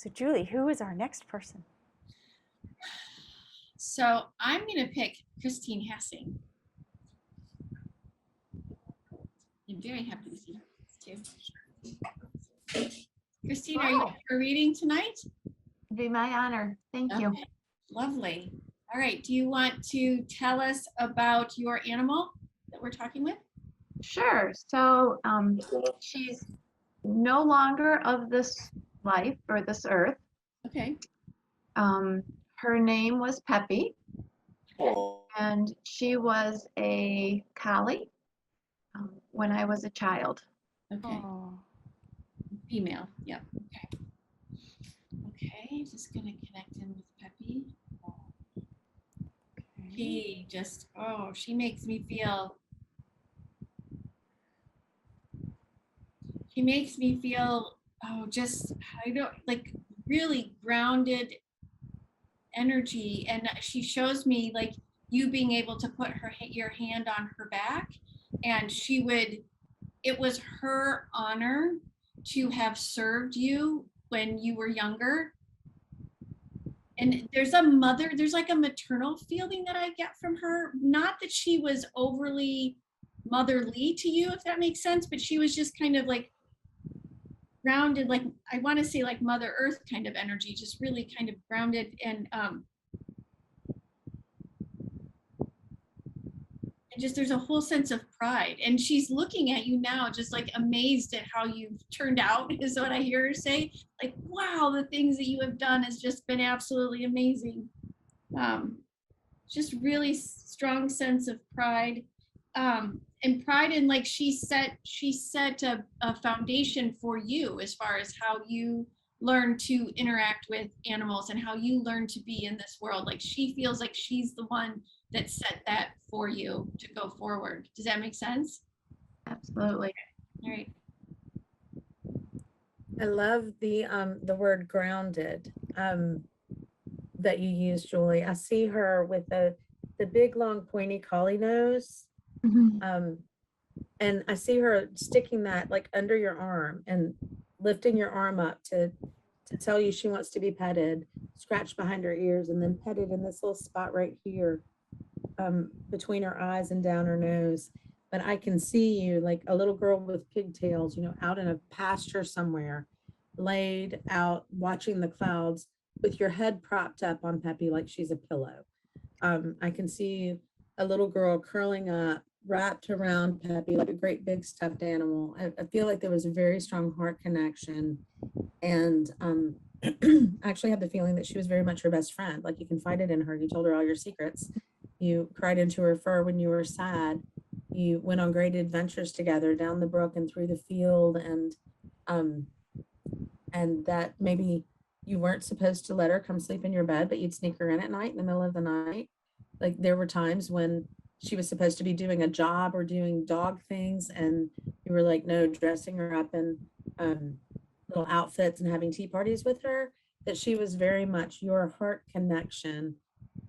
So Julie, who is our next person? So I'm going to pick Christine Hassing. I'm very happy to see her too. Christine, are you up for reading tonight? It'd be my honor. Thank you. Lovely. All right. Do you want to tell us about your animal that we're talking with? Sure. So she's no longer of this life or this earth. Okay. Her name was Peppy, and she was a collie when I was a child. Okay. Oh. Female. Yep. Okay. Okay. Just going to connect in with Peppy. She just, she makes me feel just, I don't like really grounded energy. And she shows me like you being able to put your hand on her back, and it was her honor to have served you when you were younger. And there's like a maternal feeling that I get from her. Not that she was overly motherly to you, if that makes sense, but she was just kind of like grounded, like I want to say like Mother Earth kind of energy, just really kind of grounded and just there's a whole sense of pride. And she's looking at you now just like amazed at how you've turned out is what I hear her say. Like, wow, the things that you have done has just been absolutely amazing. Just really strong sense of pride. And pride in like she set a foundation for you as far as how you learn to interact with animals and how you learn to be in this world. Like she feels like she's the one that set that for you to go forward. Does that make sense? Absolutely. All right. I love the word grounded that you use, Julie. I see her with the big long pointy collie nose. And I see her sticking that like under your arm and lifting your arm up to tell you she wants to be petted, scratched behind her ears, and then petted in this little spot right here between her eyes and down her nose. But I can see you like a little girl with pigtails, out in a pasture somewhere, laid out watching the clouds with your head propped up on Peppy like she's a pillow. I can see a little girl curling up, wrapped around Peppy like a great big stuffed animal. I feel like there was a very strong heart connection. And I actually have the feeling that she was very much her best friend. Like you confided in her, you told her all your secrets. You cried into her fur when you were sad. You went on great adventures together down the brook and through the field, and that maybe you weren't supposed to let her come sleep in your bed, but you'd sneak her in at night in the middle of the night. Like there were times when she was supposed to be doing a job or doing dog things, and you were like, no, dressing her up in little outfits and having tea parties with her, that she was very much your heart connection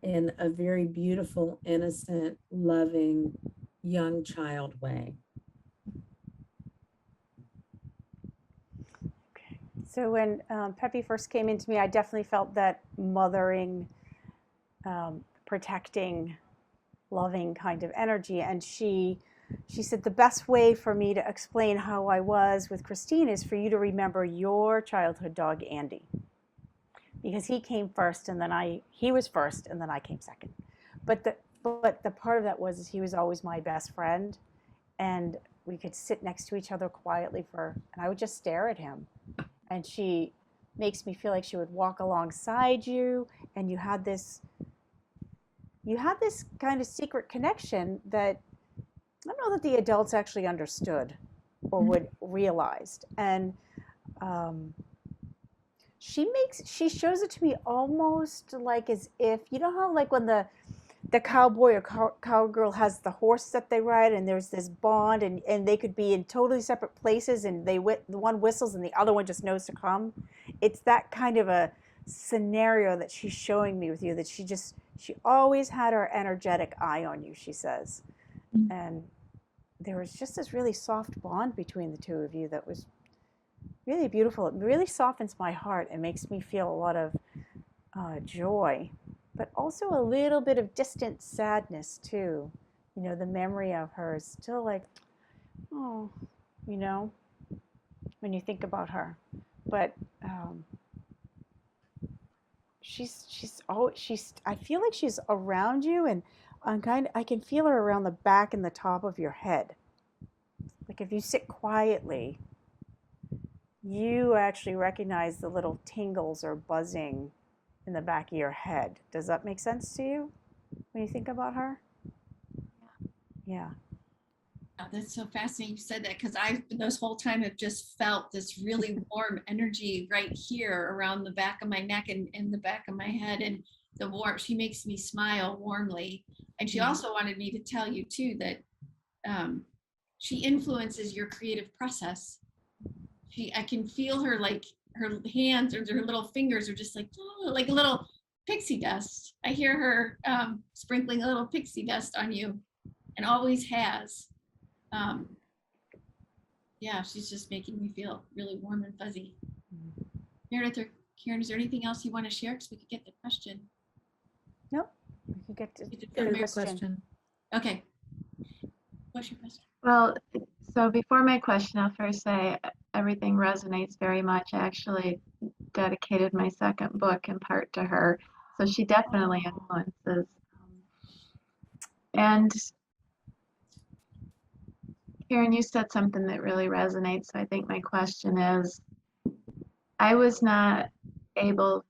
in a very beautiful, innocent, loving, young child way. Okay. So when Peppy first came into me, I definitely felt that mothering, protecting, loving kind of energy. And she said the best way for me to explain how I was with Christine is for you to remember your childhood dog, Andy. Because he came first and then he was first and then I came second. But the part of that was he was always my best friend, and we could sit next to each other quietly and I would just stare at him. And she makes me feel like she would walk alongside you, and you had this kind of secret connection that I don't know that the adults actually understood or would realized. And she shows it to me almost like as if, you know how like when the cowboy or cowgirl has the horse that they ride and there's this bond, and they could be in totally separate places, and the one whistles and the other one just knows to come. It's that kind of a scenario that she's showing me with you, that she always had her energetic eye on you, she says. And there was just this really soft bond between the two of you that was really beautiful. It really softens my heart and makes me feel a lot of joy, but also a little bit of distant sadness too. You know, the memory of her is still like, oh, you know, when you think about her. But she's I feel like she's around you, and I can feel her around the back and the top of your head. Like if you sit quietly, you actually recognize the little tingles or buzzing in the back of your head. Does that make sense to you when you think about her? Yeah. Oh, that's so fascinating you said that, because I this whole time have just felt this really warm energy right here around the back of my neck and in the back of my head, and the warmth. She makes me smile warmly, and she also wanted me to tell you too that she influences your creative process. I can feel her, like her hands or her little fingers are just like, oh, like a little pixie dust. I hear her sprinkling a little pixie dust on you, and always has. Yeah, she's just making me feel really warm and fuzzy. Meredith or Karen, is there anything else you want to share? Because we could get the question. Nope. You get to Go to the question. question. Okay. What's your question? Well, so before my question, I'll first say everything resonates very much. I actually dedicated my second book in part to her. So she definitely influences. And Karen, you said something that really resonates. So I think my question is, I was not able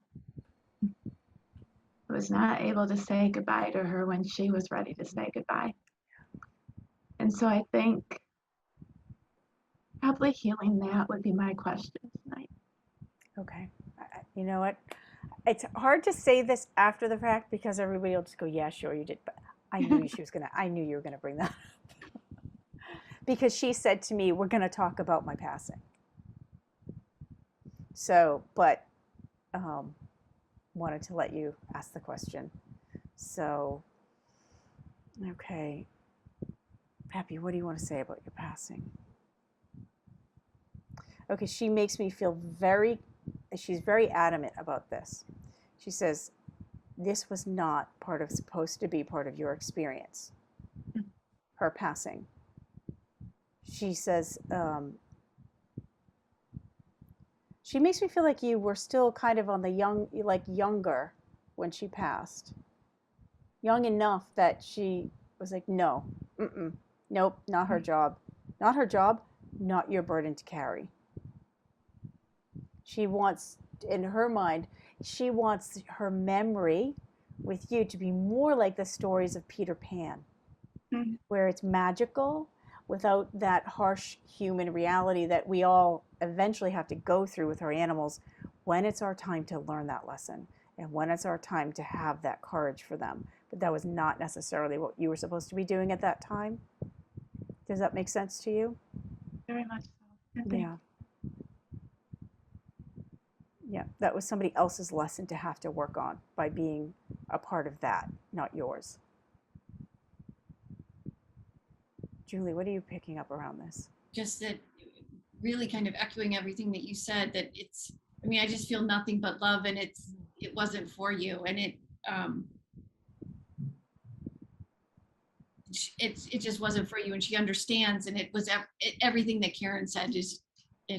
to say goodbye to her when she was ready to say goodbye. And so I think probably healing that would be my question tonight. Okay. You know what? It's hard to say this after the fact because everybody will just go, yeah, sure you did. But I knew I knew you were gonna bring that up. Because she said to me, we're gonna talk about my passing. So, but wanted to let you ask the question. So, okay. Pappy, what do you want to say about your passing? Okay, she makes me feel she's very adamant about this. She says, this was not supposed to be part of your experience, her passing. She says, she makes me feel like you were still kind of on the younger when she passed. Young enough that she was like, no, nope, not her job. Not her job, not your burden to carry. She wants, in her mind, she wants her memory with you to be more like the stories of Peter Pan, where it's magical without that harsh human reality that we all eventually have to go through with our animals when it's our time to learn that lesson and when it's our time to have that courage for them. But that was not necessarily what you were supposed to be doing at that time. Does that make sense to you? Very much so. Yeah. Yeah, that was somebody else's lesson to have to work on by being a part of that, not yours. Julie, what are you picking up around this? Just that, really kind of echoing everything that you said, that it's, I mean, I just feel nothing but love, and it wasn't for you, and it just wasn't for you, and she understands, and it was everything that Karen said is,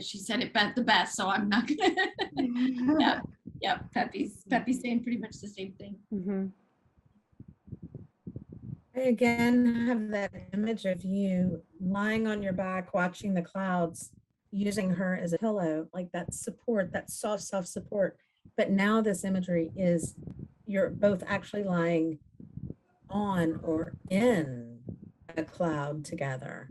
she said it the best, so I'm not gonna yeah, Peppy's saying pretty much the same thing. Mm-hmm. I again have that image of you lying on your back, watching the clouds, using her as a pillow, like that support, that soft support. But now this imagery is you're both actually lying on or in a cloud together.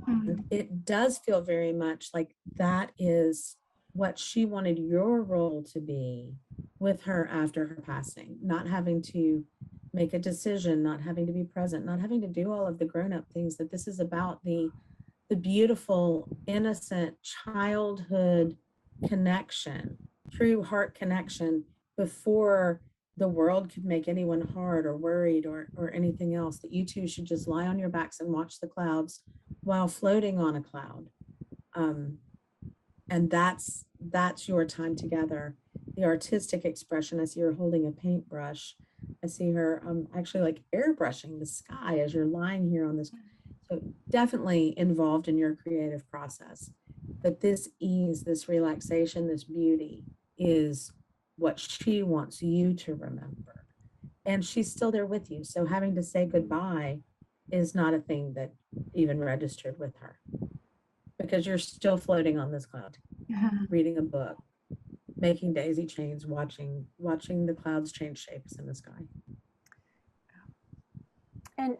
And it does feel very much like that is what she wanted your role to be with her after her passing, not having to make a decision, not having to be present, not having to do all of the grown-up things, that this is about the beautiful, innocent childhood connection, true heart connection before the world could make anyone hard or worried or anything else, that you two should just lie on your backs and watch the clouds while floating on a cloud. And that's your time together. The artistic expression, I see her holding a paintbrush. I see her actually like airbrushing the sky as you're lying here on this. So definitely involved in your creative process. But this ease, this relaxation, this beauty is what she wants you to remember. And she's still there with you. So having to say goodbye is not a thing that even registered with her, because you're still floating on this cloud, reading a book, making daisy chains, watching the clouds change shapes in the sky. And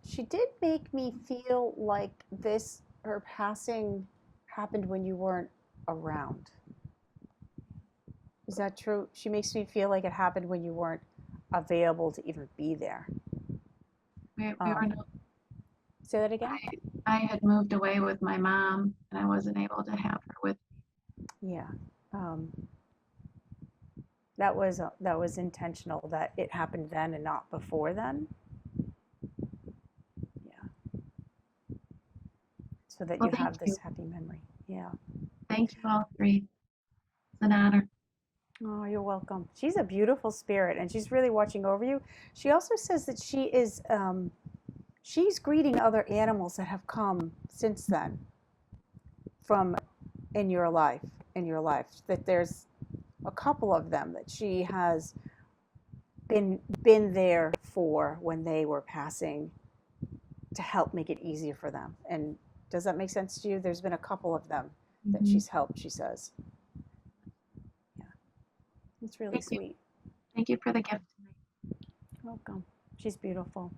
she did make me feel like her passing happened when you weren't around. Is that true? She makes me feel like it happened when you weren't available to even be there. We were not, Say that again? I had moved away with my mom and I wasn't able to have her with me. Yeah. That was intentional, that it happened then and not before then. Yeah. So that Well, you thank have this you. happy memory. Yeah. Thank you all three. It's an honor. Oh, you're welcome. She's a beautiful spirit, and she's really watching over you. She also says that she's greeting other animals that have come since then from in your life, that there's a couple of them that she has been there for when they were passing, to help make it easier for them. And does that make sense to you? There's been a couple of them that Mhm. she's helped, she says. Yeah. It's really Thank you. sweet. Thank you for the gift tonight. Welcome. She's beautiful.